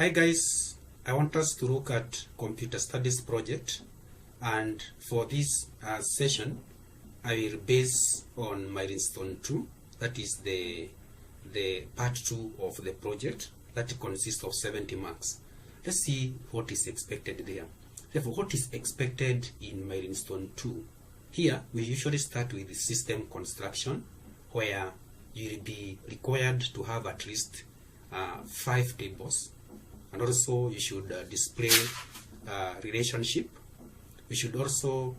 Hi guys, I want us to look at computer studies project, and for this session I will base on Milestone 2, that is the part 2 of the project that consists of 70 marks. Let's see what is expected there. Therefore, what is expected in Milestone 2? Here we usually start with the system construction, where you will be required to have at least 5 tables, and also you should display relationship. You should also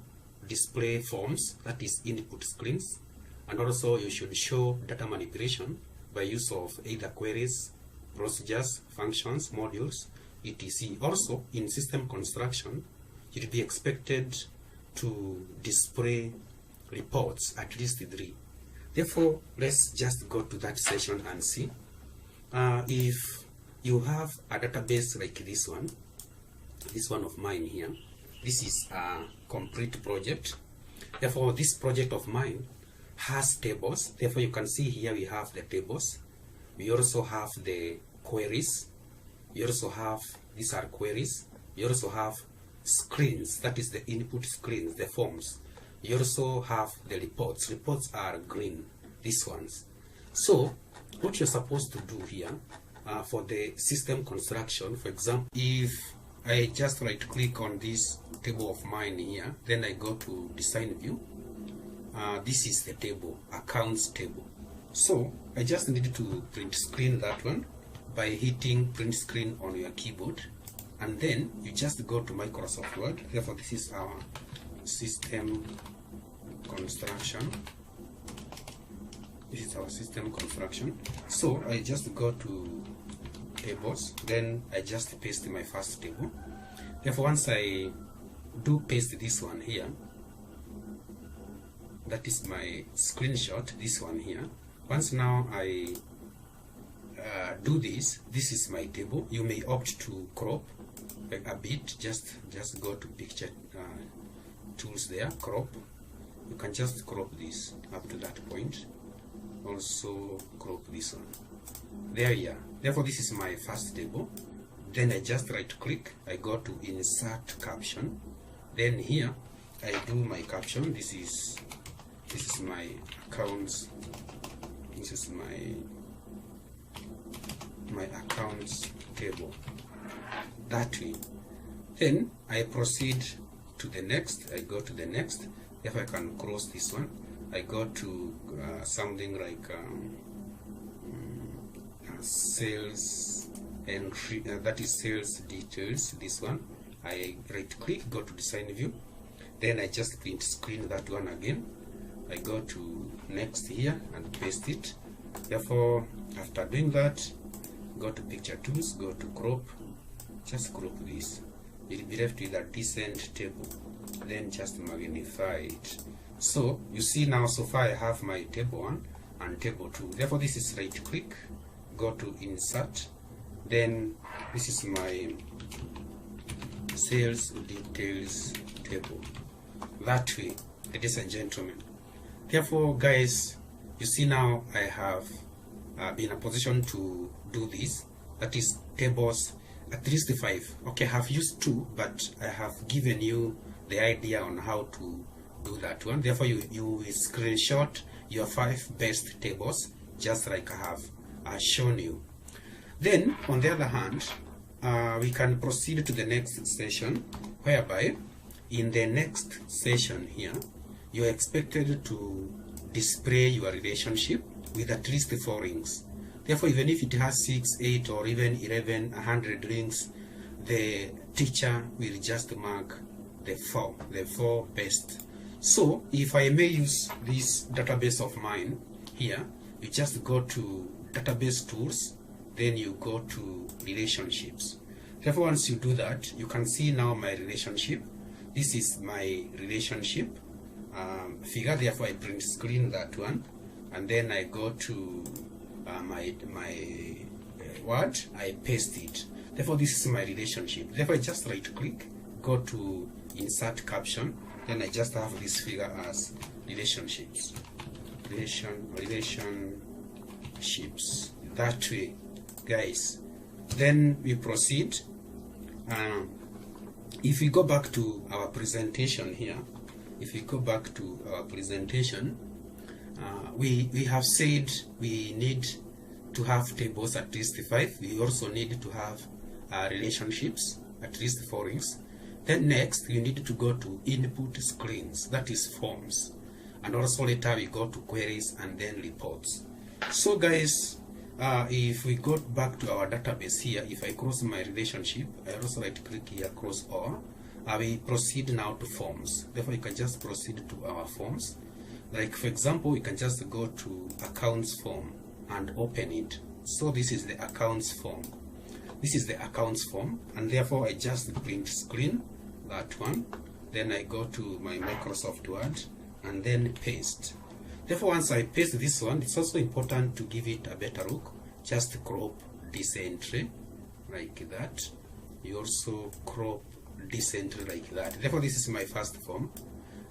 display forms, that is input screens, and also you should show data manipulation by use of either queries, procedures, functions, modules, etc. Also, in system construction, you'll be expected to display reports, at least 3. Therefore, let's just go to that session and see. If you have a database like this one of mine here, this is a complete project. Therefore, this project of mine has tables. Therefore, you can see here we have the tables. We also have the queries. We also have, these are queries. We also have screens, that is the input screens, the forms. You also have the reports. Reports are green, these ones. So what you're supposed to do here for the system construction, for example, if I just right click on this table of mine here, then I go to design view. This is the table, accounts table. So I just need to print screen that one by hitting print screen on your keyboard, and then you just go to Microsoft Word. Therefore, this is our system construction. This is our system construction. So I just go to tables, then I just paste my first table. Therefore, once I do paste this one here, that is my screenshot, this one here. Once now I do this is my table. You may opt to crop a bit, just go to picture tools there, crop. You can just crop this up to that point. Also crop this one. There you are. Therefore, this is my first table. Then I just right click, I go to insert caption. Then here I do my caption. This is my accounts. This is my accounts table. That way. Then I proceed to the next. I go to the next. If I can cross this one, I go to something like sales entry, that is sales details. This one, I right click, go to design view, then I just print screen that one again. I go to next here and paste it. Therefore, after doing that, go to picture tools, go to crop, just crop this. You'll be left with a decent table, then just magnify it. So you see now, so far I have my table 1 and table 2. Therefore, this is right click, go to insert, then this is my sales details table. That way, ladies and gentlemen. Therefore, guys, you see now I have been in a position to do this, that is tables at least 5. Okay, I have used 2, but I have given you the idea on how to do that one. Therefore, you will screenshot your 5 best tables, just like I have shown you. Then, on the other hand, we can proceed to the next session, whereby in the next session here, you're expected to display your relationship with at least 4 rings. Therefore, even if it has 6, 8, or even 11, 100 rings, the teacher will just mark the 4 best. So, if I may use this database of mine here, you just go to database tools, then you go to relationships. Therefore, once you do that, you can see now my relationship. This is my relationship figure. Therefore, I print screen that one, and then I go to my word, I paste it. Therefore, this is my relationship. Therefore, I just right click, go to insert caption, then I just have this figure as relationships. Relationships. That way, guys, Then we proceed. If we go back to our presentation here, we have said we need to have tables at least 5. We also need to have relationships at least 4 rings. Then next we need to go to input screens, that is forms, and also later we go to queries and then reports. So guys, if we go back to our database here, if I cross my relationship, I also right click here, cross all. We proceed now to forms. Therefore, you can just proceed to our forms. Like for example, we can just go to accounts form and open it. So this is the accounts form. This is the accounts form, and therefore I just print screen that one. Then I go to my Microsoft Word and then paste. Therefore, once I paste this one, it's also important to give it a better look. Just crop this entry like that. You also crop this entry like that. Therefore, this is my first form.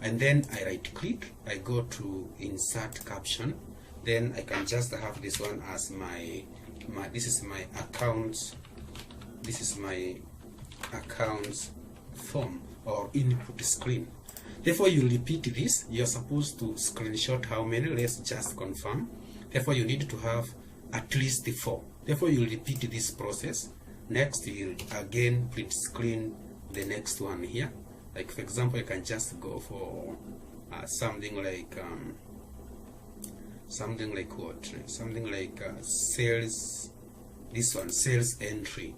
And then I right click, I go to insert caption. Then I can just have this one as this is my accounts. This is my accounts form or input screen. Therefore, you repeat this. You're supposed to screenshot how many. Let's just confirm. Therefore, you need to have at least 4. Therefore, you repeat this process. Next, you again print screen the next one here. Like for example, I can just go for something like sales. This one, sales entry.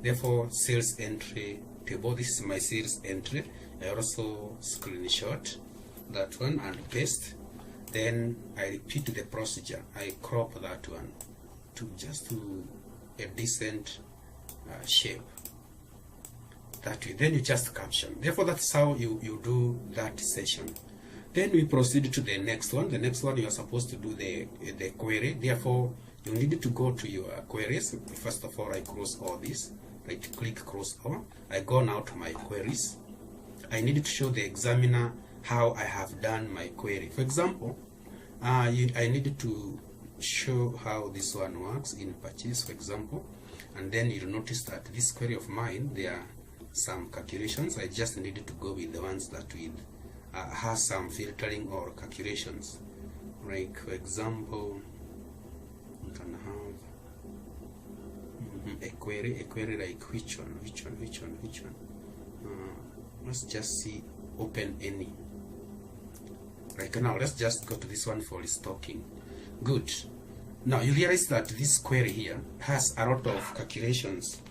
Therefore, sales entry table. This is my sales entry. I also screenshot that one and paste. Then I repeat the procedure. I crop that one to just to a decent shape. That way. Then you just caption. Therefore, that's how you do that session. Then we proceed to the next one. The next one, you are supposed to do the query. Therefore, you need to go to your queries. First of all, I cross all this. Right click, cross all. I go now to my queries. I need to show the examiner how I have done my query. For example, I need to show how this one works in purchase, for example. And then you'll notice that this query of mine, there are some calculations. I just needed to go with the ones that will has some filtering or calculations. Like for example, you can have a query like which one. Let's just see, open any. Right now, let's just go to this one for restocking. Good. Now you realize that this query here has a lot of calculations,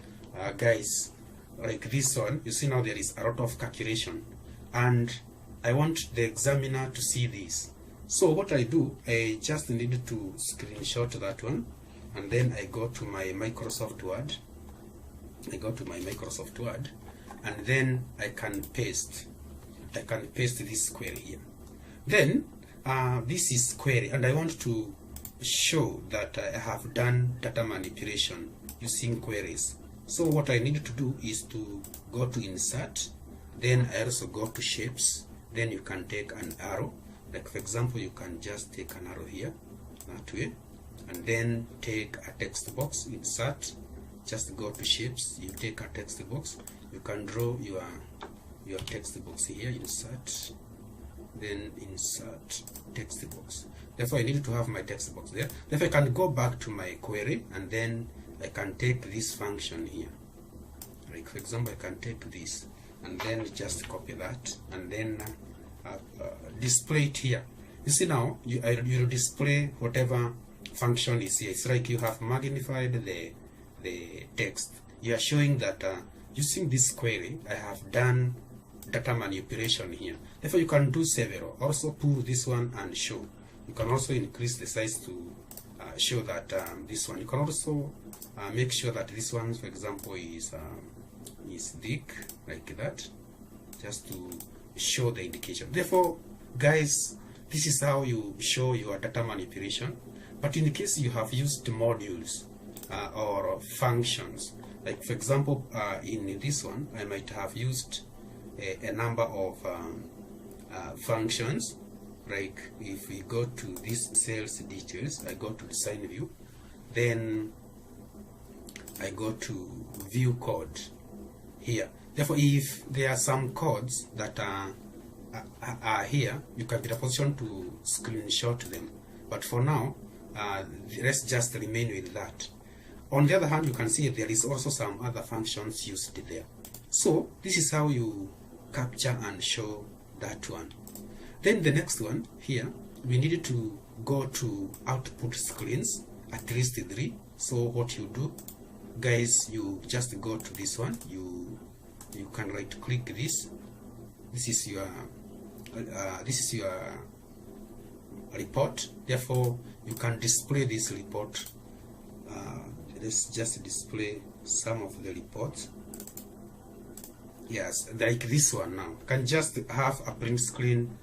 guys. Like this one, you see now there is a lot of calculation, and I want the examiner to see this. So what I do, I just need to screenshot that one, and then I go to my Microsoft Word. And then I can paste this query here. Then this is query, and I want to show that I have done data manipulation using queries. So what I need to do is to go to insert, then I also go to shapes. Then you can take an arrow. Like for example, you can just take an arrow here, that way, and then take a text box, insert, just go to shapes, you take a text box, you can draw your text box here, insert, then insert text box. Therefore I need to have my text box there. Therefore I can go back to my query, and then I can take this function here. Like for example, I can take this and then just copy that and then display it here. You see now, you display whatever function is here. It's like you have magnified the text. You are showing that using this query, I have done data manipulation here. Therefore, you can do several. Also, pull this one and show. You can also increase the size to show that this one. You can also make sure that this one, for example, is thick like that, just to show the indication. Therefore, guys, this is how you show your data manipulation. But in case you have used modules or functions, like for example, in this one, I might have used a number of functions. Like if we go to this sales details, I go to design view, then I go to view code here. Therefore, if there are some codes that are here, you can be in a position to screenshot them. But for now, let's just remain with that. On the other hand, you can see there is also some other functions used there. So this is how you capture and show that one. Then the next one here, we needed to go to output screens, at least 3. So what you do, guys, you just go to this one. You can right click this. This is your report. Therefore, you can display this report. Let's just display some of the reports. Yes, like this one now. You can just have a print screen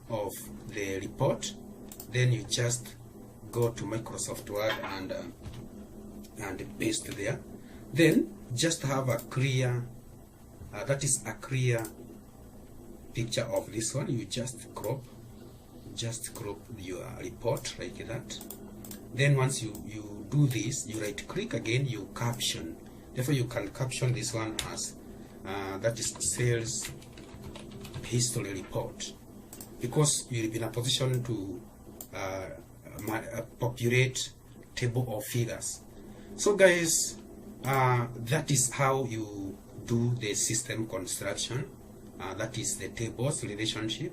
of the report. Then you just go to Microsoft Word and paste there. Then just have a clear, that is a clear picture of this one. You just crop your report like that. Then once you do this, you right click again, you caption. Therefore you can caption this one as that is sales history report, because you'll be in a position to populate table of figures. So guys, that is how you do the system construction. That is the tables relationship,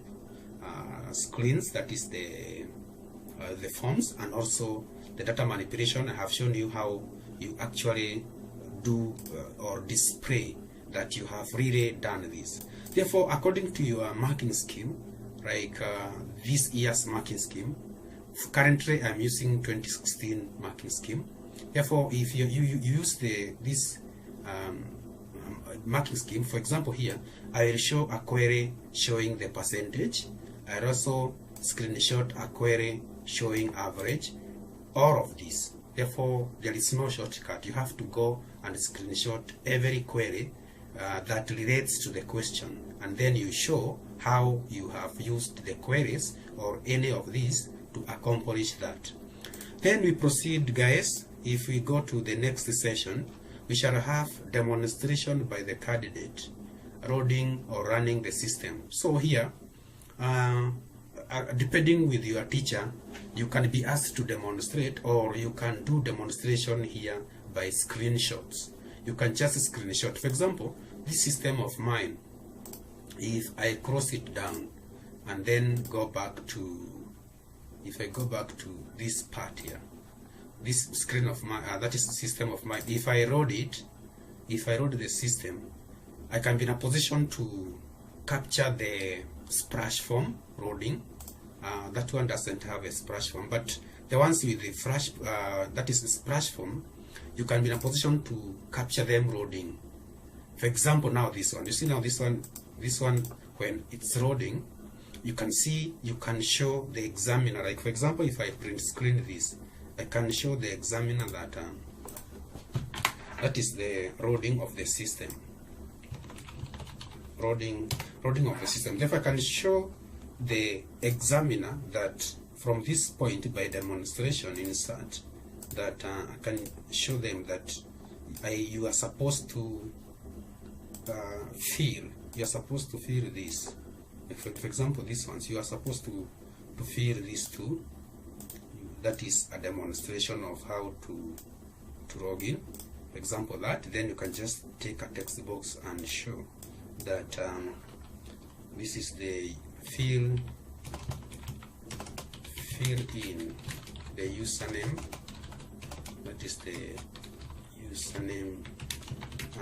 screens, that is the forms, and also the data manipulation. I have shown you how you actually do or display that you have really done this. Therefore, according to your marking scheme, like this year's marking scheme, currently I'm using 2016 marking scheme. Therefore, if you use this marking scheme, for example here, I will show a query showing the percentage. I'll also screenshot a query showing average, all of this. Therefore, there is no shortcut. You have to go and screenshot every query that relates to the question, and then you show how you have used the queries or any of these to accomplish that. Then we proceed, guys. If we go to the next session, we shall have demonstration by the candidate loading or running the system. So here, depending with your teacher, you can be asked to demonstrate, or you can do demonstration here by screenshots. You can just screenshot. For example, this system of mine, if I cross it down and then go back to, if I go back to this part here, this screen of mine, that is the system of mine. If I load it, if I load the system, I can be in a position to capture the splash form loading. That one doesn't have a splash form, but the ones with the flash, that is the splash form, you can be in a position to capture them loading. For example, now this one, you see now this one, when it's loading, you can see, you can show the examiner. Like for example, if I print screen this, I can show the examiner that that is the loading of the system. Loading of the system. Therefore, I can show the examiner that from this point by demonstration insert, that I can show them that you are supposed to fill. You are supposed to fill this. For example, this ones, you are supposed to fill these two. That is a demonstration of how to log in. For example, that. Then you can just take a text box and show that this is the fill in the username. That is the username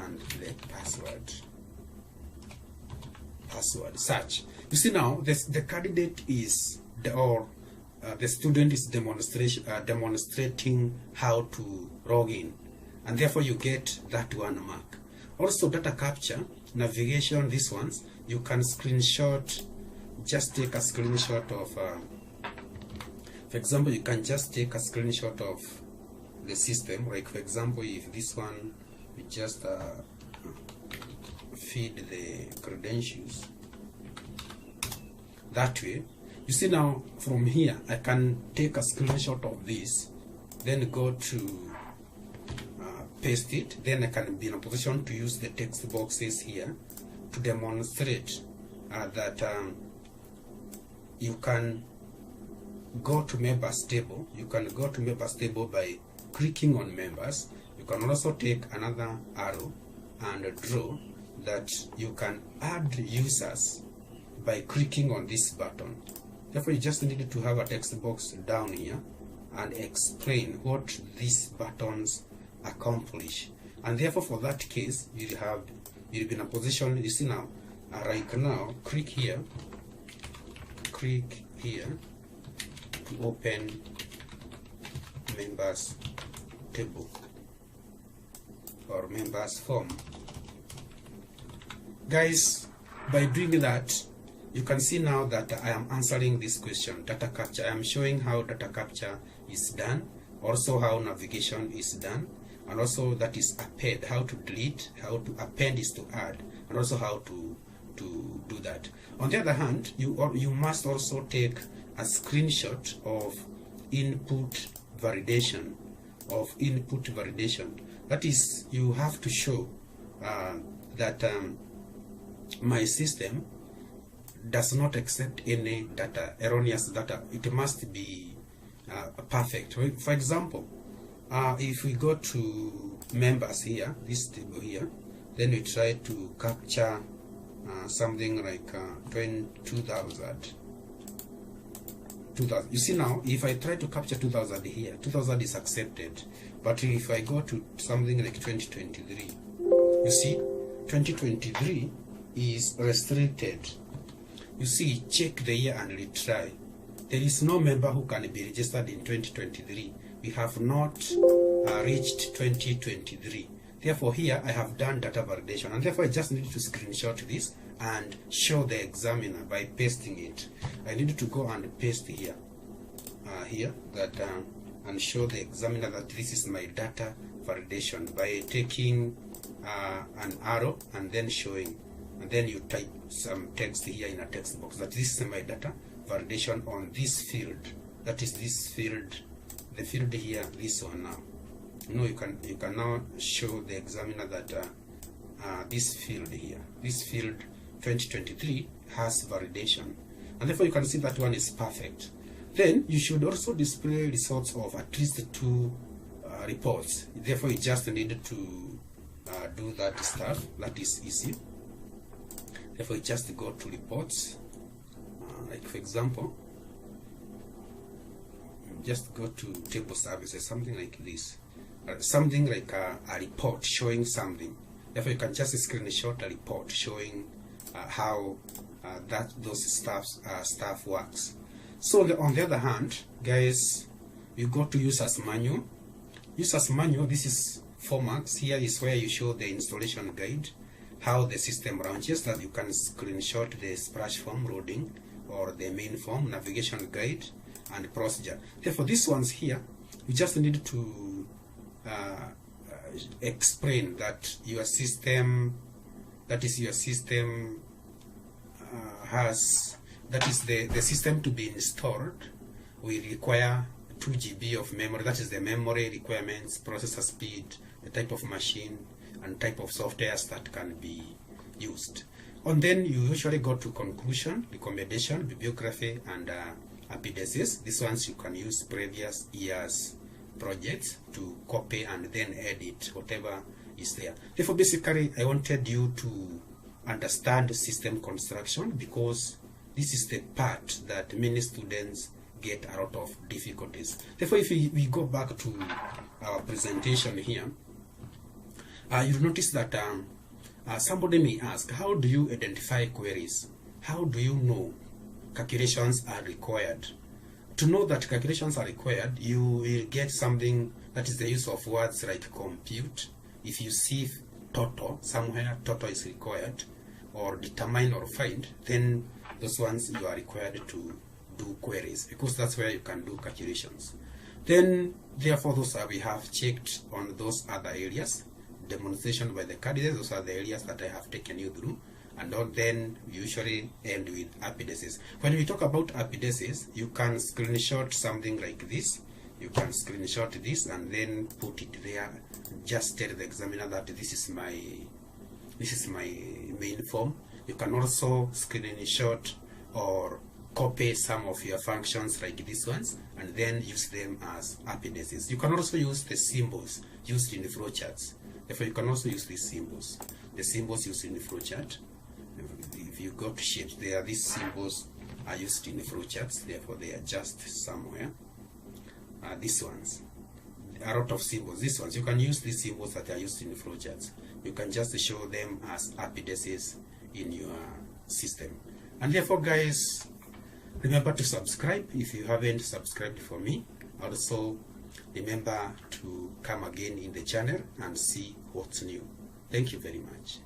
and the password. Search. You see now, the candidate is the student is demonstrating how to log in, and therefore you get that one mark. Also, data capture, navigation, these ones you can screenshot. Just take a screenshot of, for example, you can just take a screenshot of the system. Like for example, if this one, you just feed the credentials that way. You see now, from here I can take a screenshot of this, then go to paste it, then I can be in a position to use the text boxes here to demonstrate that you can go to members table. You can go to members table by clicking on members. You can also take another arrow and draw that you can add users by clicking on this button. Therefore, you just need to have a text box down here and explain what these buttons accomplish. And therefore, for that case, you'll be in a position, you see now, right now, click here to open members table or members form. Guys, by doing that, you can see now that I am answering this question, data capture. I am showing how data capture is done, also how navigation is done, and also that is append, how to delete, how to append is to add, and also how to do that. On the other hand, you must also take a screenshot of input validation. That is, you have to show that my system does not accept any data, erroneous data. It must be perfect. For example, if we go to members here, this table here, then we try to capture something like 2000. You see now, if I try to capture 2000 here, 2000 is accepted. But if I go to something like 2023, you see, 2023 is restricted. You see, check the year and retry. There is no member who can be registered in 2023. We have not reached 2023. Therefore, here I have done data validation, and therefore I just need to screenshot this and show the examiner by pasting it. I need to go and paste here, and show the examiner that this is my data validation by taking an arrow and then showing, and then you type some text here in a text box that this is my data validation on this field. That is this field, the field here, this one now. You can now show the examiner that this field here, this field 2023 has validation, and therefore you can see that one is perfect. Then you should also display results of at least 2 reports. Therefore you just need to do that stuff. That is easy. Therefore you just go to reports, like for example, just go to table services, something like this, something like a report showing something. Therefore you can just screenshot a report showing how those stuff works. So on the other hand, guys, you go to users manual. Users manual, this is 4 marks. Here is where you show the installation guide, how the system launches, that you can screenshot the splash form loading or the main form, navigation guide, and procedure. Therefore, these ones here, you just need to explain that your system, that is your system has, that is the system to be installed will require 2 GB of memory. That is the memory requirements, processor speed, the type of machine, and type of softwares that can be used. And then you usually go to conclusion, recommendation, bibliography, and appendices. These ones you can use previous years projects to copy and then edit whatever is there. Therefore, basically, I wanted you to understand system construction, because this is the part that many students get a lot of difficulties. Therefore, if we go back to our presentation here, you'll notice that somebody may ask, how do you identify queries? How do you know calculations are required? To know that calculations are required, you will get something that is the use of words like compute. If you see total, somewhere total is required, or determine or find, then those ones you are required to do queries, because that's where you can do calculations. Then, therefore, those are we have checked on those other areas. Demonstration by the candidates, those are the areas that I have taken you through. And then we usually end with appendices. When we talk about appendices, you can screenshot something like this. you can screenshot this and then put it there. Just tell the examiner that this is my main form. You can also screenshot or copy some of your functions like these ones and then use them as appendices. You can also use the symbols used in the flowcharts. Therefore, you can also use these symbols. The symbols used in the flowchart. If you go to shapes, these symbols are used in the flowcharts. Therefore, they are just somewhere. These ones, a lot of symbols. These ones, you can use these symbols that are used in the flowcharts. You can just show them as appendices in your system. And therefore, guys, remember to subscribe if you haven't subscribed for me. Also, remember to come again in the channel and see what's new. Thank you very much.